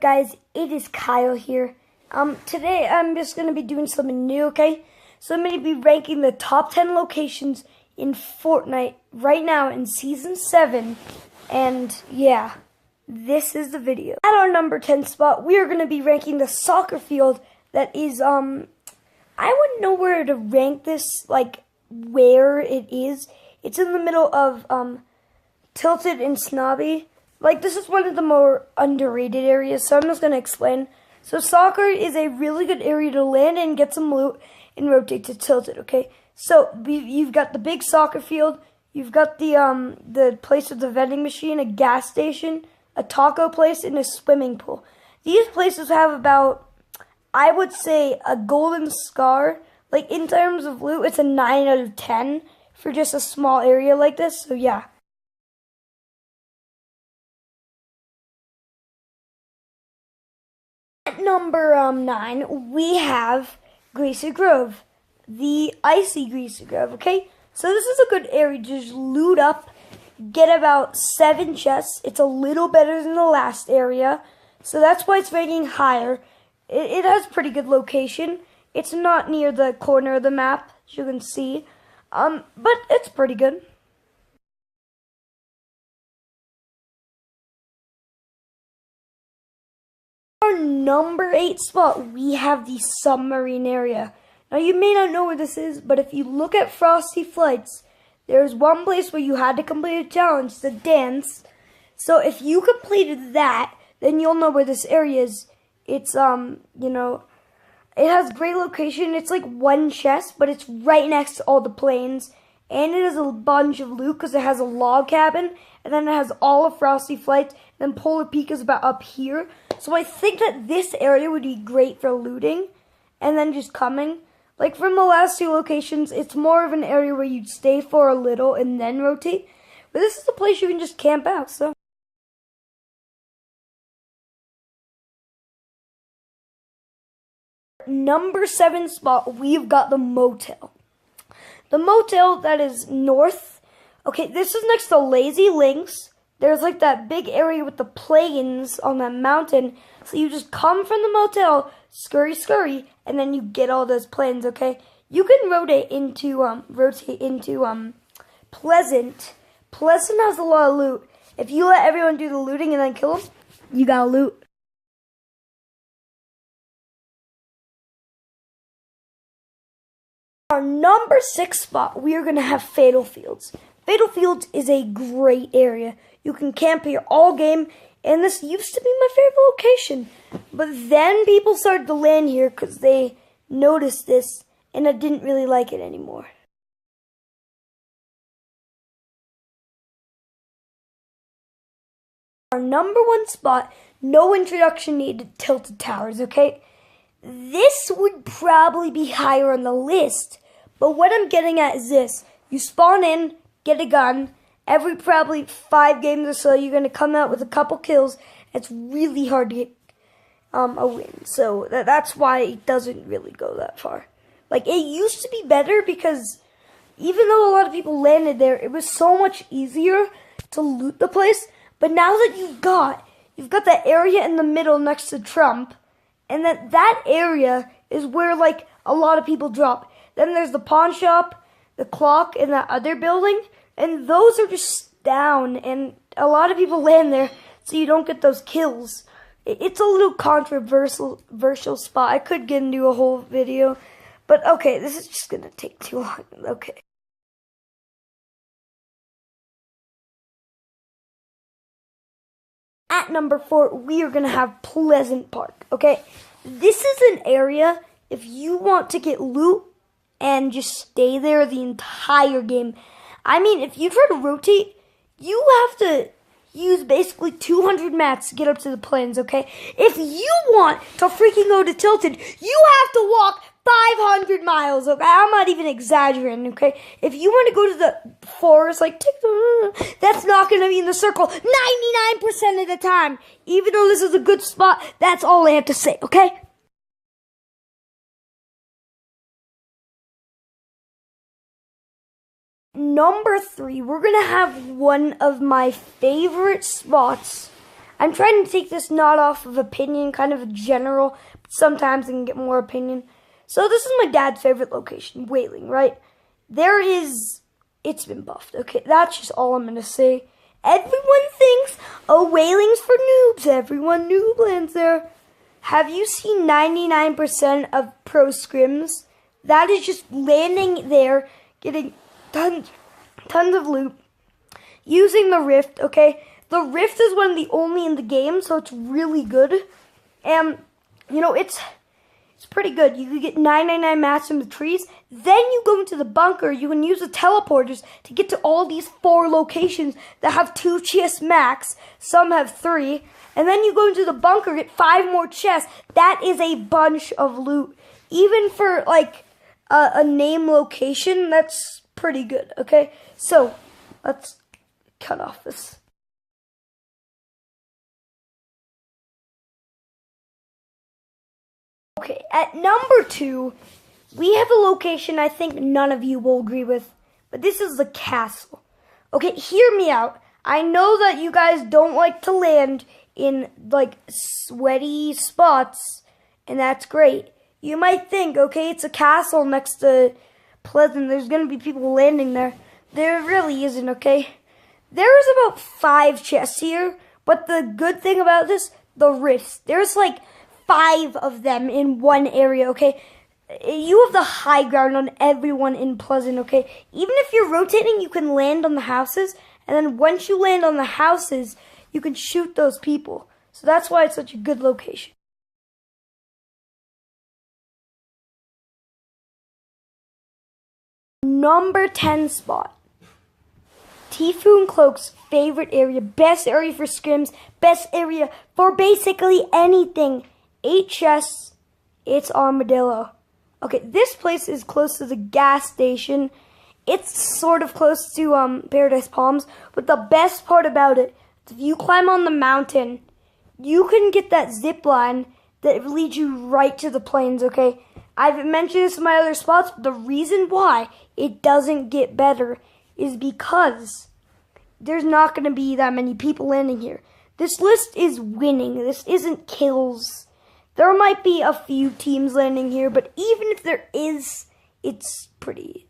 up, guys? It is Kyle here. Today I'm just going to be doing something new, okay? So I'm going to be ranking the top 10 locations in Fortnite right now in Season 7. And yeah, this is the video. At our number 10 spot, we are going to be ranking the soccer field that is, I wouldn't know where to rank this, like, where it is. It's in the middle of, Tilted and Snobby. Like, this is one of the more underrated areas, so I'm just going to explain. So, soccer is a really good area to land in, get some loot, and rotate to Tilted, okay? So, you've got the big soccer field, you've got the place with the vending machine, a gas station, a taco place, and a swimming pool. These places have about, I would say, a golden scar. Like, in terms of loot, it's a 9 out of 10 for just a small area like this, so yeah. At number 9, we have Greasy Grove, the icy Greasy Grove, okay? So this is a good area to just loot up, get about 7 chests. It's a little better than the last area, so that's why it's ranking higher. It has pretty good location. It's not near the corner of the map, as you can see, but it's pretty good. Our number 8 spot, we have the submarine area. Now, you may not know where this is, but if you look at Frosty Flights, there's one place where you had to complete a challenge, the dance. So if you completed that, then you'll know where this area is. It's, it has great location. It's like one chest, but it's right next to all the planes. And it has a bunch of loot because it has a log cabin. And then it has all of Frosty Flights. And then Polar Peak is about up here. So I think that this area would be great for looting. And then just coming. Like from the last 2 locations, it's more of an area where you'd stay for a little and then rotate. But this is a place you can just camp out, so. Number 7 spot, we've got the motel. The motel that is north. Okay, this is next to Lazy Links. There's like that big area with the planes on that mountain. So you just come from the motel, scurry, scurry, and then you get all those planes, okay? You can rotate into Pleasant. Pleasant has a lot of loot. If you let everyone do the looting and then kill them, you got loot. Our number 6 spot, we are going to have Fatal Fields. Fatal Fields is a great area. You can camp here all game, and this used to be my favorite location. But then people started to land here because they noticed this, and I didn't really like it anymore. Our number 1 spot, no introduction needed, Tilted Towers, okay? This would probably be higher on the list, but what I'm getting at is this. You spawn in, get a gun, every probably 5 games or so, you're going to come out with a couple kills. It's really hard to get a win, so that's why it doesn't really go that far. Like, it used to be better because even though a lot of people landed there, it was so much easier to loot the place, but now that you've got that area in the middle next to Trump, and that area is where, like, a lot of people drop. Then there's the pawn shop, the clock, and that other building. And those are just down. And a lot of people land there, so you don't get those kills. It's a little controversial spot. I could get into a whole video. But, okay, this is just going to take too long. Okay. At number 4, we are going to have Pleasant Park, okay? This is an area, if you want to get loot and just stay there the entire game. I mean, if you try to rotate, you have to use basically 200 mats to get up to the planes, okay? If you want to freaking go to Tilted, you have to walk 500 miles, okay? I'm not even exaggerating, okay? If you want to go to the forest, like, that's not going to be in the circle 99% of the time. Even though this is a good spot, that's all I have to say, okay? Number 3, we're going to have one of my favorite spots I'm trying to take this not off of opinion, kind of a general, but sometimes I can get more opinion. So this is my dad's favorite location, Whaling, right? It's been buffed, okay? That's just all I'm going to say. Everyone thinks, oh, Whaling's for noobs. Everyone noob lands there. Have you seen 99% of pro scrims? That is just landing there, getting tons of loot, using the rift, okay? The rift is one of the only in the game, so it's really good. And, you know, it's pretty good. You can get 999 mats from the trees. Then you go into the bunker. You can use the teleporters to get to all these 4 locations that have 2 chests max. Some have 3. And then you go into the bunker, get 5 more chests. That is a bunch of loot. Even for, like, a name location, that's pretty good, okay? So, let's cut off this. Okay, at number 2, we have a location I think none of you will agree with, but this is the castle. Okay, hear me out. I know that you guys don't like to land in, like, sweaty spots, and that's great. You might think, okay, it's a castle next to Pleasant. There's going to be people landing there. There really isn't, okay? There is about 5 chests here, but the good thing about this, the rifts. There's, like, 5 of them in one area, okay? You have the high ground on everyone in Pleasant, okay? Even if you're rotating, you can land on the houses, and then once you land on the houses, you can shoot those people. So that's why it's such a good location. Number 10 spot. Tfue and Cloak's favorite area, best area for scrims, best area for basically anything. 8 chests, it's Armadillo. Okay, this place is close to the gas station. It's sort of close to Paradise Palms, but the best part about it is if you climb on the mountain, you can get that zip line that leads you right to the plains, okay? I've mentioned this in my other spots, but the reason why it doesn't get better is because there's not going to be that many people landing here. This list is winning. This isn't kills. There might be a few teams landing here, but even if there is, it's pretty